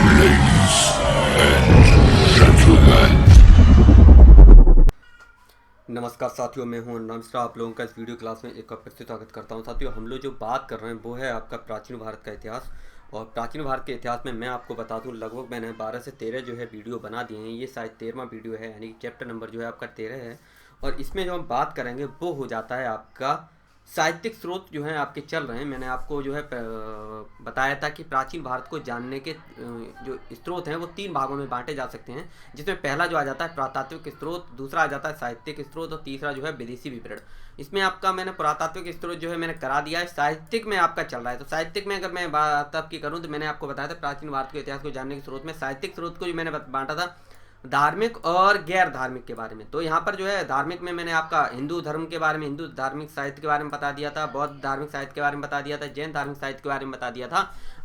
Ladies and gentlemen. नमस्कार साथियों, मैं हूं अन्ना मिश्रा। आप लोगों का इस वीडियो क्लास में एक बार फिर से स्वागत करता हूं। साथियों, हम लोग जो बात कर रहे हैं वो है आपका प्राचीन भारत का इतिहास। और प्राचीन भारत के इतिहास में मैं आपको बता दूं, लगभग मैंने 12 से 13 जो है वीडियो बना दिए हैं। ये शायद 13वां वीडियो है, यानी कि चैप्टर नंबर जो है आपका 13 है। और इसमें जो हम बात करेंगे वो हो जाता है आपका साहित्यिक स्रोत जो हैं आपके चल रहे हैं। मैंने आपको जो है बताया था कि प्राचीन भारत को जानने के जो स्रोत हैं वो 3 भागों में बांटे जा सकते हैं, जिसमें पहला जो आ जाता है पुरातात्विक स्रोत, दूसरा आ जाता है साहित्यिक स्रोत और तीसरा जो है विदेशी विवरण। इसमें आपका मैंने पुरातात्विक स्रोत जो है मैंने करा दिया है, साहित्यिक में आपका चल रहा है। तो साहित्यिक में अगर मैं बात आपकी करूँ तो मैंने आपको बताया था प्राचीन भारत के इतिहास को जानने के स्रोत में साहित्यिक स्रोत को जो मैंने बांटा था धार्मिक और गैर धार्मिक के बारे में। तो यहाँ पर जो है धार्मिक में मैंने आपका हिंदू धर्म के बारे में, हिंदू धार्मिक साहित्य के बारे में बता दिया था, बौद्ध धार्मिक साहित्य के बारे में बता दिया था, जैन धार्मिक साहित्य के बारे में बता दिया था।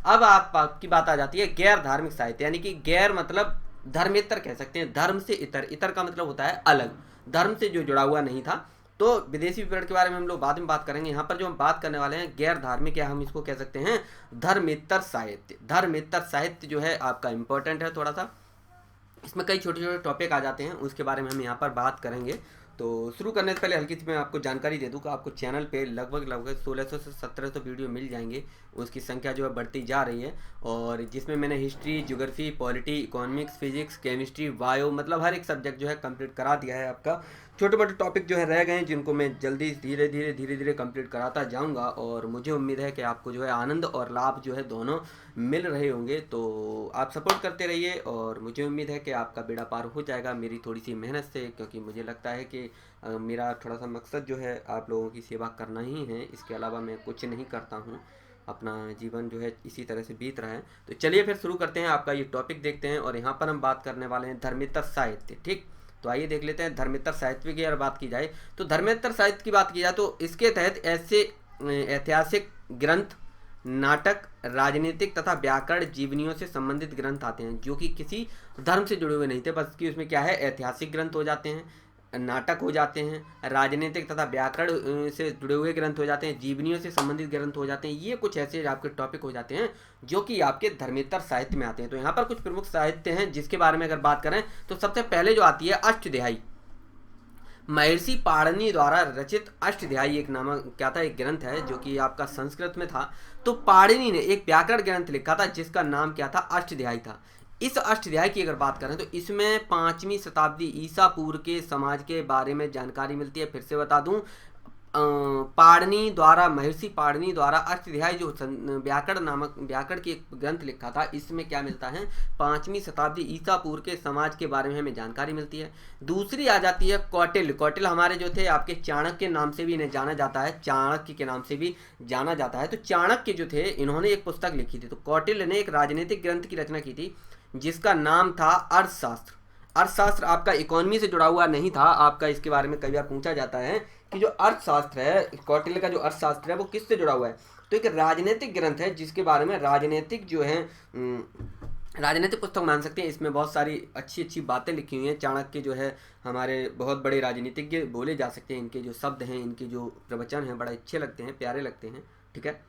अब आपकी बात आ जाती है गैर धार्मिक साहित्य, यानी कि गैर मतलब धर्मेतर कह सकते हैं, धर्म से इतर। इतर का मतलब होता है अलग, धर्म से जो जुड़ा हुआ नहीं था। तो विदेशी विवरण के बारे में हम लोग बाद में बात करेंगे। यहाँ पर जो हम बात करने वाले हैं गैर धार्मिक, या हम इसको कह सकते हैं धर्मेतर साहित्य। धर्मेतर साहित्य जो है आपका इंपॉर्टेंट है थोड़ा सा। इसमें कई छोटे छोटे टॉपिक आ जाते हैं, उसके बारे में हम यहाँ पर बात करेंगे। तो शुरू करने से पहले हल्की सी मैं आपको जानकारी दे दूँ कि आपको चैनल पे लगभग 1600 से 1700 वीडियो मिल जाएंगे। उसकी संख्या जो है बढ़ती जा रही है, और जिसमें मैंने history, geography, polity, economics, physics, chemistry, bio, मतलब हर एक सब्जेक्ट जो है कंप्लीट करा दिया है आपका। छोटे मोटे टॉपिक जो है रह गए हैं, जिनको मैं जल्दी धीरे धीरे कंप्लीट कराता जाऊंगा। और मुझे उम्मीद है कि आपको जो है आनंद और लाभ जो है दोनों मिल रहे होंगे। तो आप सपोर्ट करते रहिए, और मुझे उम्मीद है कि आपका बेड़ा पार हो जाएगा मेरी थोड़ी सी मेहनत से, क्योंकि मुझे लगता है कि मेरा थोड़ा सा मकसद जो है आप लोगों की सेवा करना ही है। इसके अलावा मैं कुछ नहीं करता हूँ, अपना जीवन जो है इसी तरह से बीत रहा है। तो चलिए फिर शुरू करते हैं, आपका ये टॉपिक देखते हैं। और यहाँ पर हम बात करने वाले हैं धर्मेतर साहित्य। ठीक, तो आइए देख लेते हैं धर्मेतर साहित्य की अगर बात की जाए तो धर्मेतर साहित्य की बात की जाए तो इसके तहत ऐसे ऐतिहासिक ग्रंथ, नाटक, राजनीतिक तथा व्याकरण जीवनियों से संबंधित ग्रंथ आते हैं, जो कि किसी धर्म से जुड़े हुए नहीं थे, बस कि उसमें क्या है ऐतिहासिक ग्रंथ हो जाते हैं, नाटक हो जाते हैं, राजनीतिक तथा व्याकरण से जुड़े हुए ग्रंथ हो जाते हैं, जीवनियों से संबंधित ग्रंथ हो जाते हैं। ये कुछ ऐसे आपके टॉपिक हो जाते हैं जो कि आपके धर्मेतर साहित्य में आते हैं। तो यहाँ पर कुछ प्रमुख साहित्य हैं जिसके बारे में अगर बात करें तो सबसे पहले जो आती है अष्टध्यायी। महर्षि पाणिनि द्वारा रचित अष्टध्यायी एक नामक क्या था, एक ग्रंथ है जो कि आपका संस्कृत में था। तो पाणिनि ने एक व्याकरण ग्रंथ लिखा था जिसका नाम क्या था, अष्टध्यायी था। इस अष्टध्यायी की अगर बात करें तो इसमें 5वीं शताब्दी ईसा पूर्व के समाज के बारे में जानकारी मिलती है। फिर से बता दूं, पाणिनि द्वारा, महर्षि पाणिनि द्वारा अष्टध्यायी जो व्याकरण नामक व्याकरण की एक ग्रंथ लिखा था, इसमें क्या मिलता है 5वीं शताब्दी ईसा पूर्व के समाज के बारे में हमें जानकारी मिलती है। दूसरी आ जाती है कौटिल्य। कौटिल्य हमारे जो थे आपके चाणक्य के नाम से भी इन्हें जाना जाता है, चाणक्य के नाम से भी जाना जाता है। तो चाणक्य जो थे इन्होंने एक पुस्तक लिखी थी। तो कौटिल्य ने एक राजनीतिक ग्रंथ की रचना की थी जिसका नाम था अर्थशास्त्र। अर्थशास्त्र आपका इकोनॉमी से जुड़ा हुआ नहीं था। आपका इसके बारे में कई बार पूछा जाता है कि जो अर्थशास्त्र है, कौटिल्य का जो अर्थशास्त्र है वो किससे जुड़ा हुआ है। तो एक राजनीतिक ग्रंथ है जिसके बारे में राजनीतिक जो है राजनीतिक पुस्तक मान सकते हैं। इसमें बहुत सारी अच्छी अच्छी बातें लिखी हुई हैं। चाणक्य जो है हमारे बहुत बड़े राजनीतिज्ञ बोले जा सकते हैं। इनके जो शब्द हैं, इनके जो प्रवचन हैं बड़े अच्छे लगते हैं, प्यारे लगते हैं। ठीक है,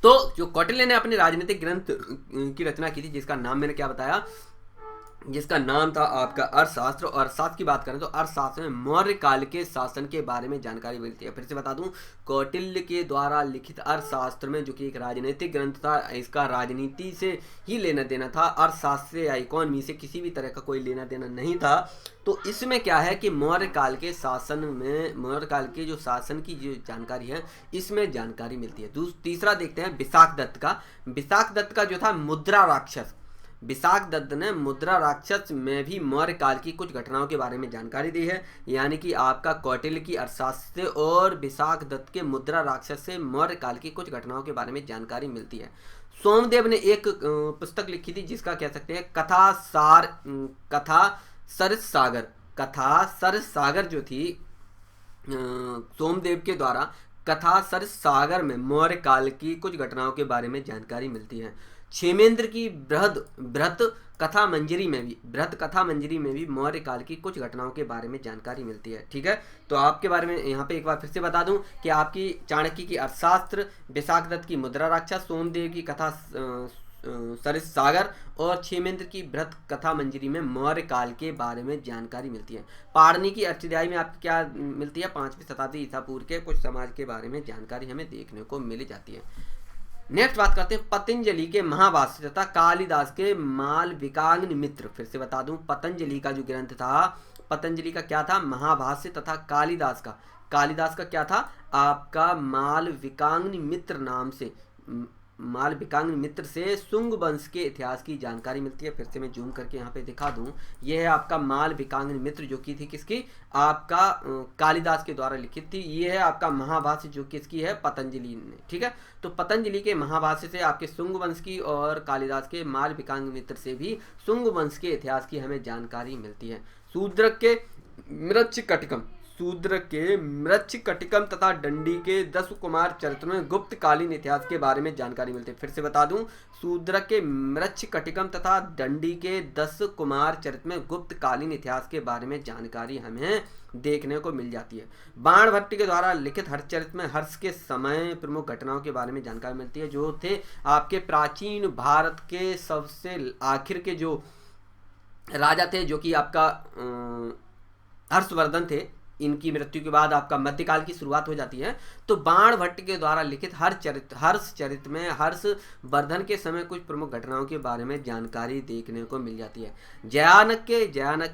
तो जो कौटिल्य ने अपने राजनीतिक ग्रंथ की रचना की थी जिसका नाम मैंने क्या बताया, जिसका नाम था आपका अर्थशास्त्र। और अर्थशास्त्र की बात करें तो अर्थशास्त्र में मौर्य काल के शासन के बारे में जानकारी मिलती है। फिर से बता दूं, कौटिल्य के द्वारा लिखित अर्थशास्त्र में, जो कि एक राजनीतिक ग्रंथ था, इसका राजनीति से ही लेना देना था, अर्थशास्त्र से या इकोनॉमी से किसी भी तरह का कोई लेना देना नहीं था। तो इसमें क्या है कि मौर्य काल के शासन में, मौर्य काल के जो शासन की जो जानकारी है इसमें जानकारी मिलती है। तीसरा देखते हैं विशाख दत्त का। विशाख दत्त का जो था मुद्रा राक्षस, विशाख दत्त ने मुद्रा राक्षस में भी मौर्य काल की कुछ घटनाओं के बारे में जानकारी दी है। यानी कि आपका कौटिल्य की अर्थशास्त्र और विशाख दत्त के मुद्रा राक्षस से मौर्य काल की कुछ घटनाओं के बारे में जानकारी मिलती है। सोमदेव ने एक पुस्तक लिखी थी जिसका कह सकते हैं कथा सरस सागर। कथा सरस सागर जो थी सोमदेव के द्वारा, कथा सरस सागर में मौर्य काल की कुछ घटनाओं के बारे में जानकारी मिलती है। क्षेमेंद्र की बृहत कथा मंजरी में भी मौर्य काल की कुछ घटनाओं के बारे में जानकारी मिलती है। ठीक है, तो आपके बारे में यहाँ पे एक बार फिर से बता दूं कि आपकी चाणक्य की अर्थशास्त्र, विशाख दत्त की मुद्रा रक्षा, सोमदेव की कथा सरिस सागर और क्षेमेंद्र की बृहत कथा मंजरी में मौर्य काल के बारे में जानकारी मिलती है। पाणिनि की अष्टाध्यायी में आपको क्या मिलती है? 5वीं शताब्दी ईसा पूर्व के कुछ समाज के बारे में जानकारी हमें देखने को मिल जाती है। नेक्स्ट बात करते हैं पतंजलि के महाभाष्य तथा कालिदास के मालविकाग्नि मित्र। फिर से बता दूं, पतंजलि का जो ग्रंथ था, पतंजलि का क्या था? महाभाष्य तथा कालिदास का क्या था? आपका मालविकाग्नि मित्र नाम से, मालविकाग्नि मित्र से शुंग वंश के इतिहास की जानकारी मिलती है। फिर से मैं जूम करके यहाँ पे दिखा दूं, यह है आपका मालविकाग्नि मित्र, जो की थी किसकी? आपका कालिदास के द्वारा लिखित थी। ये है आपका महाभाष्य, जो किसकी है? पतंजलि ने। ठीक है, तो पतंजलि के महाभाष्य से आपके शुंग वंश की और कालिदास के मालविकाग्नि मित्र से भी शुंग वंश के इतिहास की हमें जानकारी मिलती है। शूद्र के मृच्छकटिकम तथा दंडी के 10 कुमार चरित्र में गुप्त कालीन इतिहास के बारे में जानकारी मिलती है। फिर से बता दूं, शूद्र के मृच्छकटिकम तथा दंडी के 10 कुमार चरित्र में गुप्त कालीन इतिहास के बारे में जानकारी हमें देखने को मिल जाती है। बाणभट्ट के द्वारा लिखित हर्षचरित्र में हर्ष के समय प्रमुख घटनाओं के बारे में जानकारी मिलती है, जो थे आपके प्राचीन भारत के सबसे आखिर के जो राजा थे, जो कि आपका हर्षवर्धन थे। इनकी मृत्यु के बाद आपका मध्यकाल की शुरुआत हो जाती है। तो बाणभट्ट के द्वारा लिखित हर्ष चरित्र में हर्षवर्धन के समय कुछ प्रमुख घटनाओं के बारे में जानकारी देखने को मिल जाती है। जयानक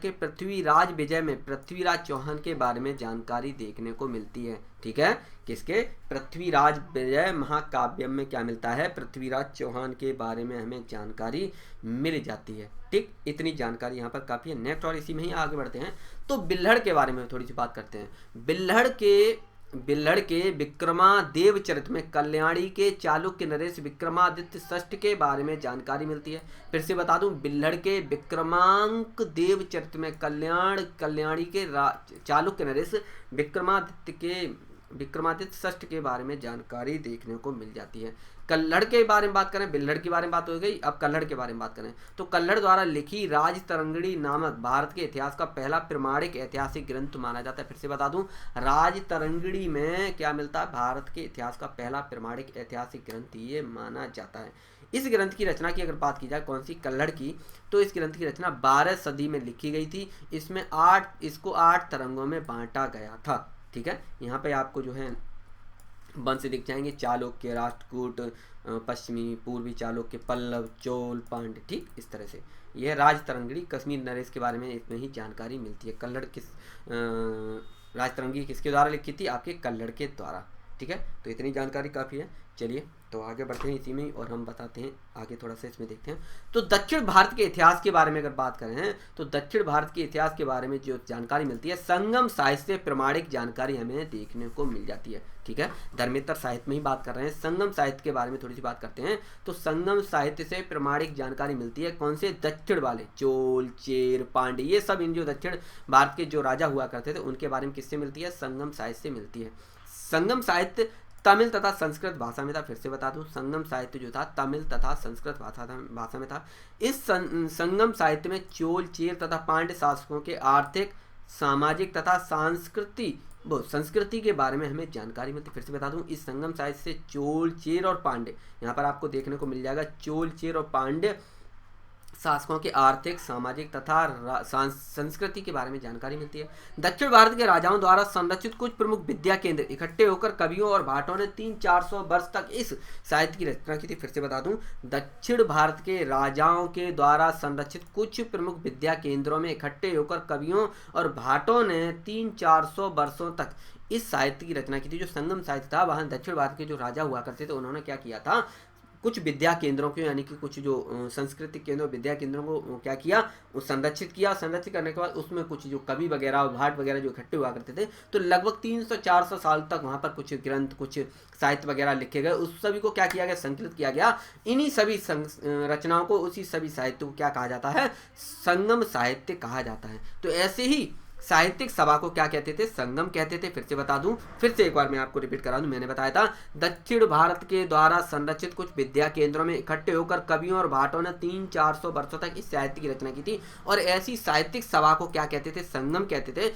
के पृथ्वीराज विजय में पृथ्वीराज चौहान के बारे में जानकारी देखने को मिलती है। ठीक है, किसके? पृथ्वीराज विजय महाकाव्य में क्या मिलता है? पृथ्वीराज चौहान के बारे में हमें जानकारी मिल जाती है। ठीक, इतनी जानकारी यहाँ पर काफी है। नेक्स्ट और इसी में ही आगे बढ़ते हैं, तो बिल्हड़ के बारे में थोड़ी सी बात करते हैं। बिल्हड़ के विक्रमादेव चरित्र में कल्याणी के चालुक्य नरेश विक्रमादित्य षष्ठ के बारे में जानकारी मिलती है। फिर से बता दूं, बिल्हड़ के विक्रमांक देव चरित्र में कल्याणी के चालुक्य नरेश विक्रमादित्य षष्ठ के बारे में जानकारी देखने को मिल जाती है। कल्हड़ के बारे में बात करें, बिल्हड़ के बारे में बात हो गई, अब कल्हड़ के बारे में बात करें तो कल्हड़ द्वारा लिखी राजतरंगिणी नामक भारत के इतिहास का पहला प्रमाणिक ऐतिहासिक ग्रंथ माना जाता है। फिर से बता दूं, राजतरंगिणी में क्या मिलता है? भारत के इतिहास का पहला प्रमाणिक ऐतिहासिक ग्रंथ ये माना जाता है। इस ग्रंथ की रचना की अगर बात की जाए, कौन सी? कल्हड़ की, तो इस ग्रंथ की रचना 12 सदी में लिखी गई थी। इसमें 8 तरंगों में बांटा गया था। ठीक है, यहाँ पे आपको जो है वंश दिख जाएंगे, चालुक्य, राष्ट्रकूट, पश्चिमी, पूर्वी चालुक्य, पल्लव, चोल, पांड्य। ठीक, इस तरह से यह राजतरंगिणी कश्मीर नरेश के बारे में इसमें ही जानकारी मिलती है। कल्हड़ राजतरंगी किसके द्वारा लिखी थी? आपके कल्हड़ के द्वारा। ठीक है, तो इतनी जानकारी काफ़ी है। चलिए तो आगे बढ़ते हैं इसी में ही, और हम बताते हैं आगे, थोड़ा सा इसमें देखते हैं। तो दक्षिण भारत के इतिहास के बारे में अगर बात करें, तो दक्षिण भारत के इतिहास के बारे में जो जानकारी मिलती है, संगम साहित्य से प्रमाणिक जानकारी हमें देखने को मिल जाती है। ठीक है, धर्मेतर साहित्य में ही बात कर रहे हैं, संगम साहित्य के बारे में थोड़ी सी बात करते हैं। तो संगम साहित्य से प्रमाणिक जानकारी मिलती है, कौन से? दक्षिण वाले, चोल, चेर, पांड्य, ये सब इन जो दक्षिण भारत के जो राजा हुआ करते थे उनके बारे में किससे मिलती है? संगम साहित्य से मिलती है। संगम साहित्य तमिल तथा संस्कृत भाषा में था। फिर से बता दूं, संगम साहित्य जो था तमिल तथा संस्कृत भाषा में था। इस संगम साहित्य में चोल, चेर तथा पांड्य शासकों के आर्थिक, सामाजिक तथा संस्कृति के बारे में हमें जानकारी मिलती है। फिर से बता दूं, इस संगम साहित्य से चोल, चेर और पांड्य, यहाँ पर आपको देखने को मिल जाएगा, चोल, चेर और पांड्य शासकों के आर्थिक, सामाजिक तथा संस्कृति के बारे में जानकारी मिलती है। दक्षिण भारत के राजाओं द्वारा संरचित कुछ प्रमुख विद्या केंद्र इकट्ठे होकर कवियों और भाटों ने 300-400 वर्ष तक इस साहित्य की रचना की थी। फिर से बता दूं, दक्षिण भारत के राजाओं के द्वारा संरचित कुछ प्रमुख विद्या केंद्रों में इकट्ठे होकर कवियों और भाटों ने 300-400 वर्षों तक इस साहित्य की रचना की थी। जो संगम साहित्य था, वहाँ दक्षिण भारत के जो राजा हुआ करते थे, उन्होंने क्या किया था? कुछ विद्या केंद्रों को, यानी कि कुछ जो सांस्कृतिक केंद्रों, विद्या केंद्रों को क्या किया? संरक्षित किया। संरक्षित करने के बाद उसमें कुछ जो कवि वगैरह और भाट वगैरह जो इकट्ठे हुआ करते थे, तो लगभग 300-400 साल तक वहाँ पर कुछ ग्रंथ, कुछ साहित्य वगैरह लिखे गए। उस सभी को क्या किया गया? संकलित किया गया। इन्हीं सभी रचनाओं को, उसी सभी साहित्य को क्या कहा जाता है? संगम साहित्य कहा जाता है। तो ऐसे ही साहित्यिक सभा को क्या कहते थे? संगम कहते थे। फिर से बता दूं, फिर से एक बार मैं आपको रिपीट करा दूं, मैंने बताया था दक्षिण भारत के द्वारा संरचित कुछ विद्या केंद्रों में इकट्ठे होकर कवियों और भाटों ने 300-400 वर्षों तक इस साहित्य की रचना की थी, और ऐसी साहित्यिक सभा को क्या कहते थे? संगम कहते थे।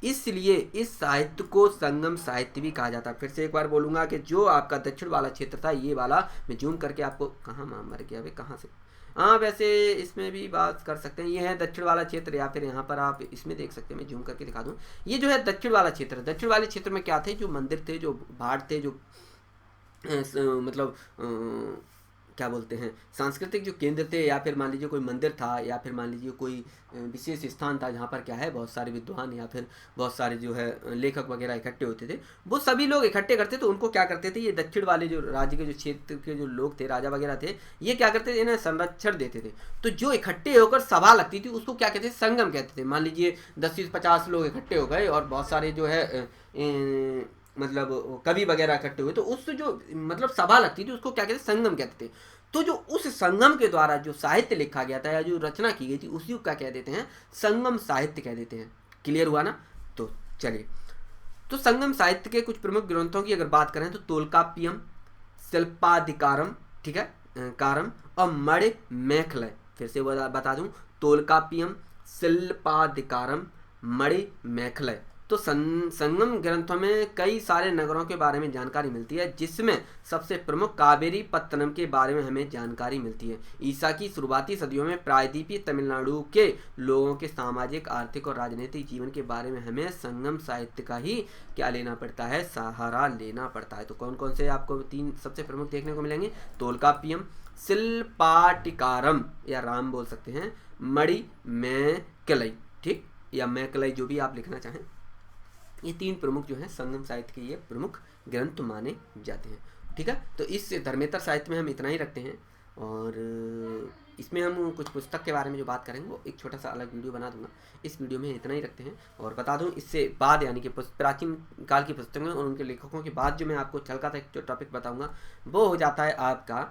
इसलिए इस साहित्य को संगम साहित्य भी कहा जाता है। फिर से एक बार बोलूंगा कि जो आपका दक्षिण वाला क्षेत्र था, ये वाला मैं जूम करके आपको, कहाँ मर गया भाई, कहाँ से, हाँ वैसे इसमें भी बात कर सकते हैं, ये है दक्षिण वाला क्षेत्र, या फिर यहाँ पर आप इसमें देख सकते हैं, मैं जूम करके दिखा दूँ। ये जो है दक्षिण वाला क्षेत्र, दक्षिण वाले क्षेत्र में क्या थे? जो मंदिर थे, जो भाट थे, जो मतलब क्या बोलते हैं, सांस्कृतिक जो केंद्र थे, या फिर मान लीजिए कोई मंदिर था, या फिर मान लीजिए कोई विशेष स्थान था जहाँ पर क्या है, बहुत सारे विद्वान या फिर बहुत सारे जो है लेखक वगैरह इकट्ठे होते थे। वो सभी लोग इकट्ठे करते थे, उनको क्या करते थे, ये दक्षिण वाले जो राज्य के जो क्षेत्र के जो लोग थे, राजा वगैरह थे, ये क्या करते थे, इन्हें संरक्षण देते थे। तो जो इकट्ठे होकर सभा लगती थी उसको क्या कहते थे? संगम कहते थे। मान लीजिए 10 से 50 लोग इकट्ठे हो गए और बहुत सारे जो है मतलब कवि वगैरह इकट्ठे हुए, तो उस जो मतलब सभा लगती थी उसको क्या कहते थे? संगम कहते थे। तो जो उस संगम के द्वारा जो साहित्य लिखा गया था या जो रचना की गई थी, उसी को क्या कह देते हैं? संगम साहित्य कह देते हैं। क्लियर हुआ ना? तो चलिए, तो संगम साहित्य के कुछ प्रमुख ग्रंथों की अगर बात करें तो तोलकाप्पियम, शिल्पाधिकारम, ठीक है, कारम, और मणिमेखलय। फिर से बता दूं, तोलकाप्पियम, शिल्पाधिकारम, मणिमेखलय। तो संगम ग्रंथों में कई सारे नगरों के बारे में जानकारी मिलती है, जिसमें सबसे प्रमुख कावेरी पत्तनम के बारे में हमें जानकारी मिलती है। ईसा की शुरुआती सदियों में प्रायद्वीपीय तमिलनाडु के लोगों के सामाजिक, आर्थिक और राजनीतिक जीवन के बारे में हमें संगम साहित्य का ही क्या लेना पड़ता है? सहारा लेना पड़ता है। तो कौन कौन से आपको 3 सबसे प्रमुख देखने को मिलेंगे? तोलकाप्पियम, शिल्पाटिकारम या राम बोल सकते हैं, मणिमेखलय, ठीक, या मैखलय, जो भी आप लिखना चाहें। ये 3 प्रमुख जो हैं संगम साहित्य के ये प्रमुख ग्रंथ माने जाते हैं। ठीक है, तो इस धर्मेतर साहित्य में हम इतना ही रखते हैं, और इसमें हम कुछ पुस्तक के बारे में जो बात करेंगे वो एक छोटा सा अलग वीडियो बना दूंगा। इस वीडियो में इतना ही रखते हैं। और बता दूं, इससे बाद यानी कि प्राचीन काल की पुस्तकें और उनके लेखकों के बाद जो मैं आपको हल्का सा एक जो टॉपिक बताऊँगा वो हो जाता है आपका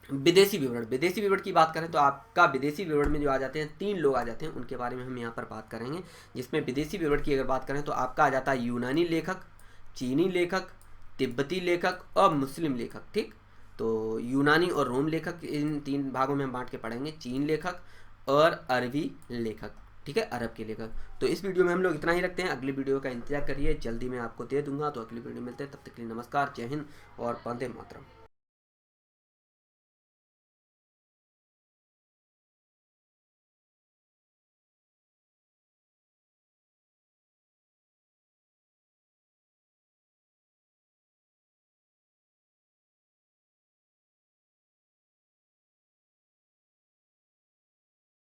विदेशी विवरण। विदेशी विवरण की बात करें तो आपका विदेशी विवरण में जो आ जाते हैं 3 लोग आ जाते हैं, उनके बारे में हम यहाँ पर बात करेंगे। जिसमें विदेशी विवरण की अगर बात करें तो आपका आ जाता है यूनानी लेखक, चीनी लेखक, तिब्बती लेखक और मुस्लिम लेखक। ठीक, तो यूनानी और रोम लेखक, इन 3 भागों में हम बांट के पढ़ेंगे, चीन लेखक और अरबी लेखक। ठीक है, अरब के लेखक। तो इस वीडियो में हम लोग इतना ही रखते हैं। अगली वीडियो का इंतजार करिए, जल्दी मैं आपको दे दूंगा। तो अगली वीडियो मिलते हैं, तब तक के लिए नमस्कार, जय हिंद और वंदे मातरम।